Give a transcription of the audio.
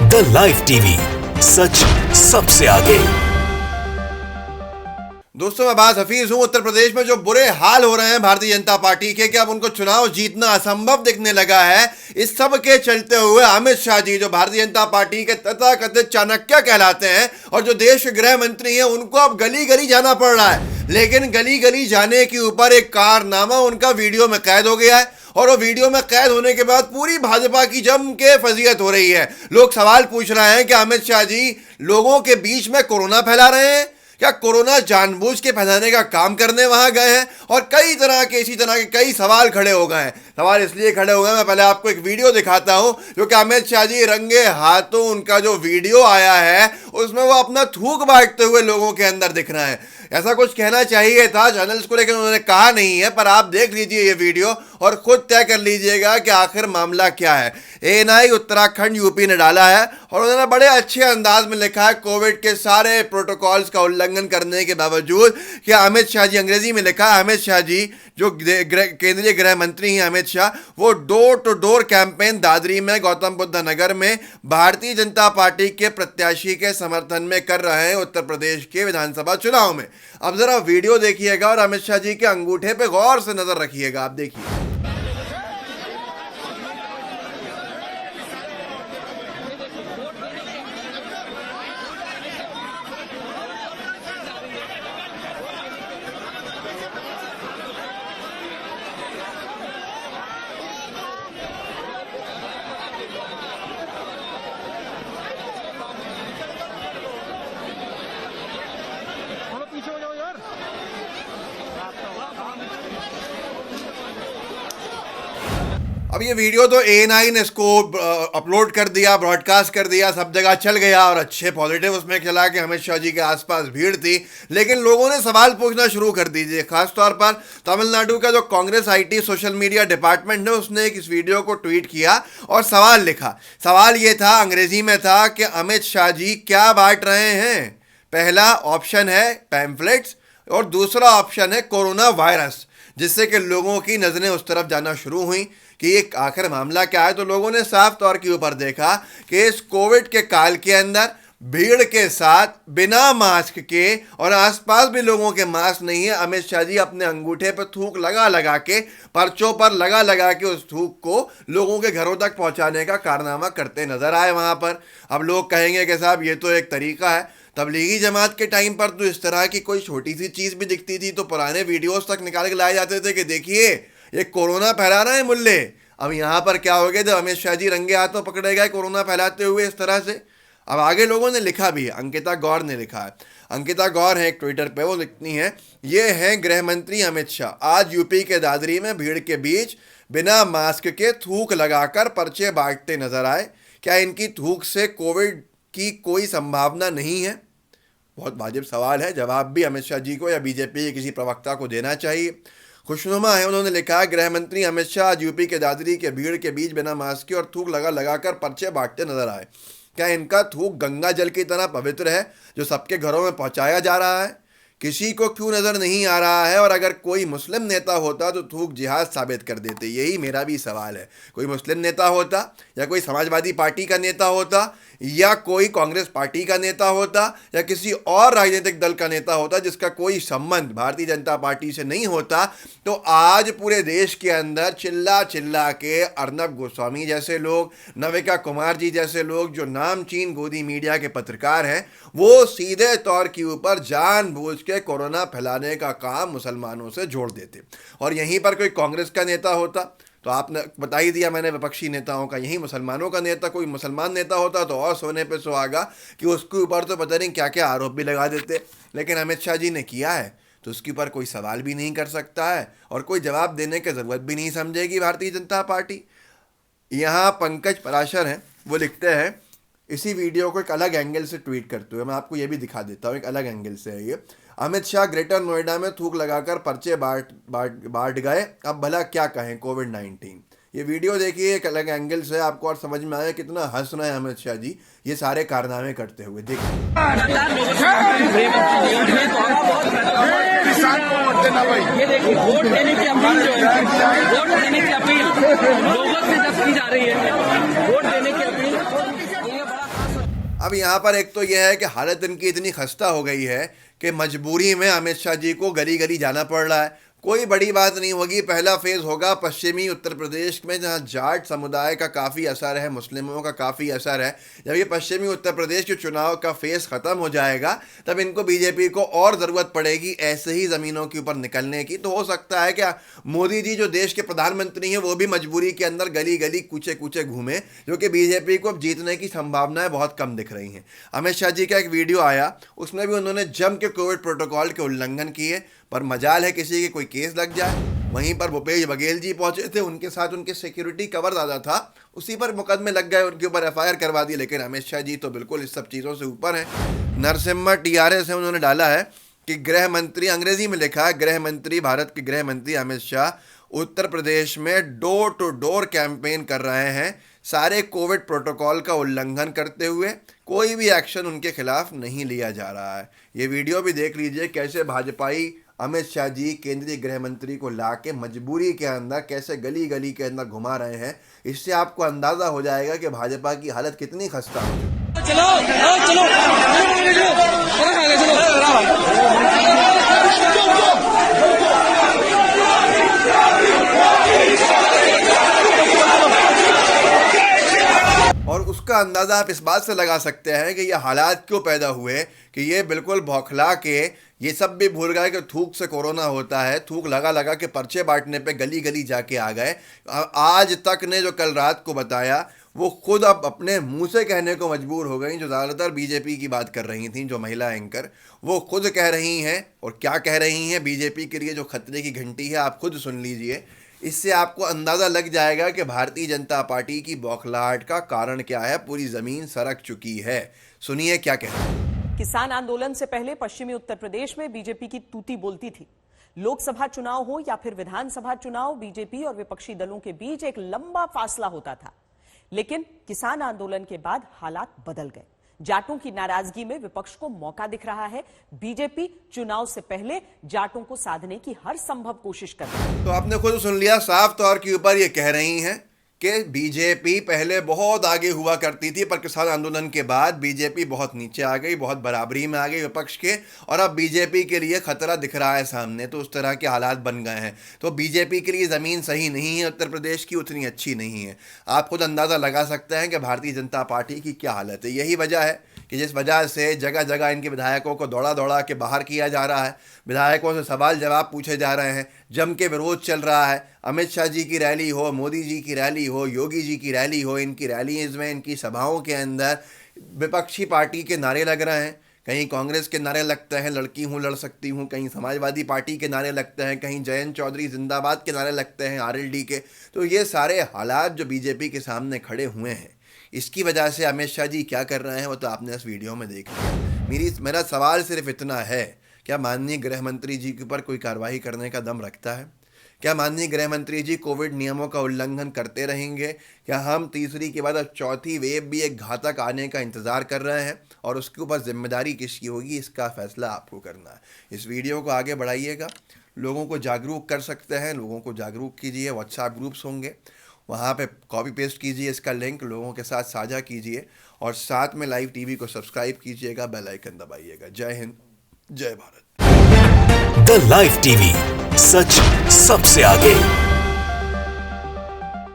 The live TV, सच सबसे आगे। दोस्तों, मैं अब्बास हफीज हूं। उत्तर प्रदेश में जो बुरे हाल हो रहे हैं भारतीय जनता पार्टी के, कि अब उनको चुनाव जीतना असंभव दिखने लगा है। इस सब के चलते हुए अमित शाह जी, जो भारतीय जनता पार्टी के तथाकथित चाणक्य कहलाते हैं और जो देश के गृह मंत्री हैं, उनको अब गली गली जाना पड़ रहा है। लेकिन गली गली जाने के ऊपर एक कारनामा उनका वीडियो में कैद हो गया है और वो वीडियो में कैद होने के बाद पूरी भाजपा की जम के फजीहत हो रही है। लोग सवाल पूछ रहे हैं कि अमित शाह जी लोगों के बीच में कोरोना फैला रहे हैं, क्या कोरोना जानबूझ के फैलाने का काम करने वहां गए हैं? और कई तरह के इसी तरह के कई सवाल खड़े हो गए हैं। सवाल इसलिए खड़े हो गए, मैं पहले आपको एक वीडियो दिखाता हूं जो कि अमित शाह जी रंगे हाथों, उनका जो वीडियो आया है उसमें वो अपना थूक बांटते हुए लोगों के अंदर दिख रहा है। ऐसा कुछ कहना चाहिए था चैनल्स को, लेकिन उन्होंने कहा नहीं है। पर आप देख लीजिए ये वीडियो और खुद तय कर लीजिएगा कि आखिर मामला क्या है। एएनआई उत्तराखंड यूपी ने डाला है और उन्होंने बड़े अच्छे अंदाज में लिखा है, कोविड के सारे प्रोटोकॉल्स का उल्लंघन करने के बावजूद, कि अमित शाह जी, अंग्रेजी में लिखा है, अमित शाह जी जो केंद्रीय गृह मंत्री हैं अमित शाह, वो door to door campaign Dadri में, गौतम बुद्ध नगर में भारतीय जनता पार्टी के प्रत्याशी के समर्थन में कर रहे हैं उत्तर प्रदेश के विधानसभा चुनाव में। अब जरा वीडियो देखिएगा और अमित शाह जी के अंगूठे पे गौर से नजर रखिएगा। आप देखिए। अब ये वीडियो तो एएनआई ने इसको अपलोड कर दिया, ब्रॉडकास्ट कर दिया, सब जगह चल गया और अच्छे पॉजिटिव उसमें चला कि अमित शाह जी के आसपास भीड़ थी। लेकिन लोगों ने सवाल पूछना शुरू कर दीजिए। खासतौर पर तमिलनाडु का जो Congress IT social media department है, उसने इस वीडियो को ट्वीट किया और सवाल लिखा। सवाल ये था, अंग्रेजी में था, कि अमित शाह जी क्या बांट रहे हैं? पहला ऑप्शन है पैम्फलेट्स और दूसरा ऑप्शन है कोरोना वायरस, जिससे कि लोगों की नजरें उस तरफ जाना शुरू हुई कि ये आखिर मामला क्या है। तो लोगों ने साफ तौर के ऊपर देखा कि इस कोविड के काल के अंदर भीड़ के साथ बिना मास्क के, और आसपास भी लोगों के मास्क नहीं है, अमित शाह जी अपने अंगूठे पर थूक लगा लगा के, पर्चों पर लगा लगा के उस थूक को लोगों के घरों तक पहुंचाने का कारनामा करते नजर आए वहां पर। अब लोग कहेंगे कि साहब ये तो एक तरीका है। तबलीगी जमात के टाइम पर तो इस तरह की कोई छोटी सी चीज़ भी दिखती थी तो पुराने वीडियोस तक निकाल के लाए जाते थे कि देखिए ये कोरोना फैला रहे हैं मुल्ले। अब यहाँ पर क्या हो गया, जब अमित शाह जी रंगे हाथों पकड़े गए कोरोना फैलाते हुए इस तरह से। अब आगे लोगों ने लिखा भी है, अंकिता गौर ने लिखा है। अंकिता गौर है एक ट्विटर पे, वो लिखती हैं, ये हैं गृह मंत्री अमित शाह, आज यूपी के दादरी में भीड़ के बीच बिना मास्क के थूक लगाकर पर्चे बांटते नजर आए। क्या इनकी थूक से कोविड की कोई संभावना नहीं है? बहुत वाजिब सवाल है, जवाब भी अमित शाह जी को या बीजेपी के किसी प्रवक्ता को देना चाहिए। खुशनुमा है, उन्होंने लिखा है, गृह मंत्री अमित शाह आज यूपी के दादरी के भीड़ के बीच बिना मास्क के और थूक लगा लगाकर पर्चे बांटते नजर आए। क्या इनका थूक गंगा जल की तरह पवित्र है जो सबके घरों में पहुंचाया जा रहा है? किसी को क्यों नजर नहीं आ रहा है? और अगर कोई मुस्लिम नेता होता तो थूक जिहाद साबित कर देते। यही मेरा भी सवाल है। कोई मुस्लिम नेता होता या कोई समाजवादी पार्टी का नेता होता या कोई कांग्रेस पार्टी का नेता होता या किसी और राजनीतिक दल का नेता होता जिसका कोई संबंध भारतीय जनता पार्टी से नहीं होता, तो आज पूरे देश के अंदर चिल्ला चिल्ला के अर्नब गोस्वामी जैसे लोग, नविका कुमार जी जैसे लोग, जो नामचीन गोदी मीडिया के पत्रकार हैं, वो सीधे तौर के ऊपर जानबूझ के कोरोना फैलाने का काम मुसलमानों से जोड़ देते। और यहीं पर कोई कांग्रेस का नेता होता तो आपने बता ही दिया मैंने विपक्षी नेताओं का, यही मुसलमानों का नेता कोई मुसलमान नेता होता तो और सोने पे सुहागा कि उसके ऊपर तो पता नहीं क्या क्या आरोप भी लगा देते। लेकिन अमित शाह जी ने किया है तो उसके ऊपर कोई सवाल भी नहीं कर सकता है और कोई जवाब देने की ज़रूरत भी नहीं समझेगी भारतीय जनता पार्टी। यहाँ पंकज पराशर हैं, वो लिखते हैं इसी वीडियो को एक अलग एंगल से ट्वीट करते हुए, मैं आपको ये भी दिखा देता हूँ, एक अलग एंगल से है ये। अमित शाह ग्रेटर नोएडा में थूक लगाकर पर्चे बांट गए, अब भला क्या कहें कोविड-19। ये वीडियो देखिए एक अलग एंगल से, आपको और समझ में आया कितना हंस रहे हैं अमित शाह जी ये सारे कारनामे करते हुए। देखिए ये देखिए वोट देने की अपील जो है, वोट देने की अपील लोगों से जब की जा रही है, वोट देने की अपील, ये बड़ा अब यहाँ पर एक तो यह है कि हालत इनकी इतनी खस्ता हो गई है कि मजबूरी में अमित शाह जी को गली गली जाना पड़ रहा है। कोई बड़ी बात नहीं होगी। पहला फेज़ होगा पश्चिमी उत्तर प्रदेश में, जहाँ जाट समुदाय का काफ़ी असर है, मुस्लिमों का काफ़ी असर है। जब ये पश्चिमी उत्तर प्रदेश के चुनाव का फेज़ ख़त्म हो जाएगा तब इनको बीजेपी को और ज़रूरत पड़ेगी ऐसे ही ज़मीनों के ऊपर निकलने की। तो हो सकता है क्या मोदी जी जो देश के प्रधानमंत्री हैं वो भी मजबूरी के अंदर गली गली कूचे कूचे घूमे, जो कि बीजेपी को अब जीतने की संभावनाएं बहुत कम दिख रही हैं। अमित शाह जी का एक वीडियो आया, उसमें भी उन्होंने जम के कोविड प्रोटोकॉल के उल्लंघन किए, पर मजाल है किसी के कोई केस लग जाए। वहीं पर भूपेश बघेल जी पहुंचे थे, उनके साथ उनके सिक्योरिटी कवर ज़्यादा था, उसी पर मुकदमे लग गए, उनके ऊपर एफआईआर करवा दी। लेकिन अमित शाह जी तो बिल्कुल इस सब चीज़ों से ऊपर हैं। नरसिम्हा टीआरएस से उन्होंने डाला है कि गृह मंत्री, अंग्रेजी में लिखा है, गृह मंत्री, भारत के गृह मंत्री अमित शाह उत्तर प्रदेश में डोर टू डोर कैंपेन कर रहे हैं, सारे कोविड प्रोटोकॉल का उल्लंघन करते हुए कोई भी एक्शन उनके खिलाफ नहीं लिया जा रहा है। ये वीडियो भी देख लीजिए कैसे भाजपाई अमित शाह जी केंद्रीय गृह मंत्री को लाके मजबूरी के अंदर कैसे गली गली के अंदर घुमा रहे हैं। इससे आपको अंदाज़ा हो जाएगा कि भाजपा की हालत कितनी खस्ता है। चलो चलो और उसका अंदाज़ा आप इस बात से लगा सकते हैं कि ये हालात क्यों पैदा हुए कि ये बिल्कुल बौखला के ये सब भी भूल गए कि थूक से कोरोना होता है। थूक लगा लगा के पर्चे बांटने पे गली गली जाके आ गए। आज तक ने जो कल रात को बताया वो खुद अब अपने मुंह से कहने को मजबूर हो गई, जो ज़्यादातर बीजेपी की बात कर रही थी, जो महिला एंकर, वो खुद कह रही हैं। और क्या कह रही हैं, बीजेपी के लिए जो खतरे की घंटी है, आप खुद सुन लीजिए। इससे आपको अंदाज़ा लग जाएगा कि भारतीय जनता पार्टी की बौखलाहट का कारण क्या है। पूरी ज़मीन सरक चुकी है। सुनिए क्या कह रहे हैं। किसान आंदोलन से पहले पश्चिमी उत्तर प्रदेश में बीजेपी की तूती बोलती थी। लोकसभा चुनाव हो या फिर विधानसभा चुनाव, बीजेपी और विपक्षी दलों के बीच एक लंबा फासला होता था। लेकिन किसान आंदोलन के बाद हालात बदल गए। जाटों की नाराजगी में विपक्ष को मौका दिख रहा है। बीजेपी चुनाव से पहले जाटों को साधने की हर संभव कोशिश कर रही है। तो आपने खुद सुन लिया, साफ तौर के ऊपर ये कह रही हैं कि बीजेपी पहले बहुत आगे हुआ करती थी, पर किसान आंदोलन के बाद बीजेपी बहुत नीचे आ गई, बहुत बराबरी में आ गई विपक्ष के, और अब बीजेपी के लिए खतरा दिख रहा है सामने। तो उस तरह के हालात बन गए हैं। तो बीजेपी के लिए ज़मीन सही नहीं है, उत्तर प्रदेश की उतनी अच्छी नहीं है। आप खुद अंदाज़ा लगा सकते हैं कि भारतीय जनता पार्टी की क्या हालत है। यही वजह है कि जिस वजह से जगह जगह इनके विधायकों को दौड़ा दौड़ा के बाहर किया जा रहा है, विधायकों से सवाल जवाब पूछे जा रहे हैं, जम के विरोध चल रहा है। अमित शाह जी की रैली हो, मोदी जी की रैली हो, योगी जी की रैली हो, इनकी रैलीज़ में, इनकी सभाओं के अंदर विपक्षी पार्टी के नारे लग रहे हैं। कहीं कांग्रेस के नारे लगते हैं, लड़की हूँ लड़ सकती हूँ, कहीं समाजवादी पार्टी के नारे लगते हैं, कहीं जयंत चौधरी जिंदाबाद के नारे लगते हैं, आरएलडी के। तो ये सारे हालात जो बीजेपी के सामने खड़े हुए हैं, इसकी वजह से अमित शाह जी क्या कर रहे हैं वो तो आपने इस वीडियो में देख लिया। मेरा सवाल सिर्फ इतना है, क्या माननीय गृह मंत्री जी के ऊपर कोई कार्रवाई करने का दम रखता है? क्या माननीय गृह मंत्री जी कोविड नियमों का उल्लंघन करते रहेंगे? क्या हम तीसरी के बाद अब चौथी वेव भी एक घातक आने का इंतज़ार कर रहे हैं और उसके ऊपर जिम्मेदारी किसकी होगी, इसका फैसला आपको करना है। इस वीडियो को आगे बढ़ाइएगा, लोगों को जागरूक कर सकते हैं, लोगों को जागरूक कीजिए। व्हाट्सएप ग्रुप्स होंगे, वहाँ पे कॉपी पेस्ट कीजिए इसका लिंक, लोगों के साथ साझा कीजिए और साथ में लाइव टीवी को सब्सक्राइब कीजिएगा, बेल आइकन दबाइएगा। जय हिंद, जय भारत। द लाइव टीवी, सच सबसे आगे।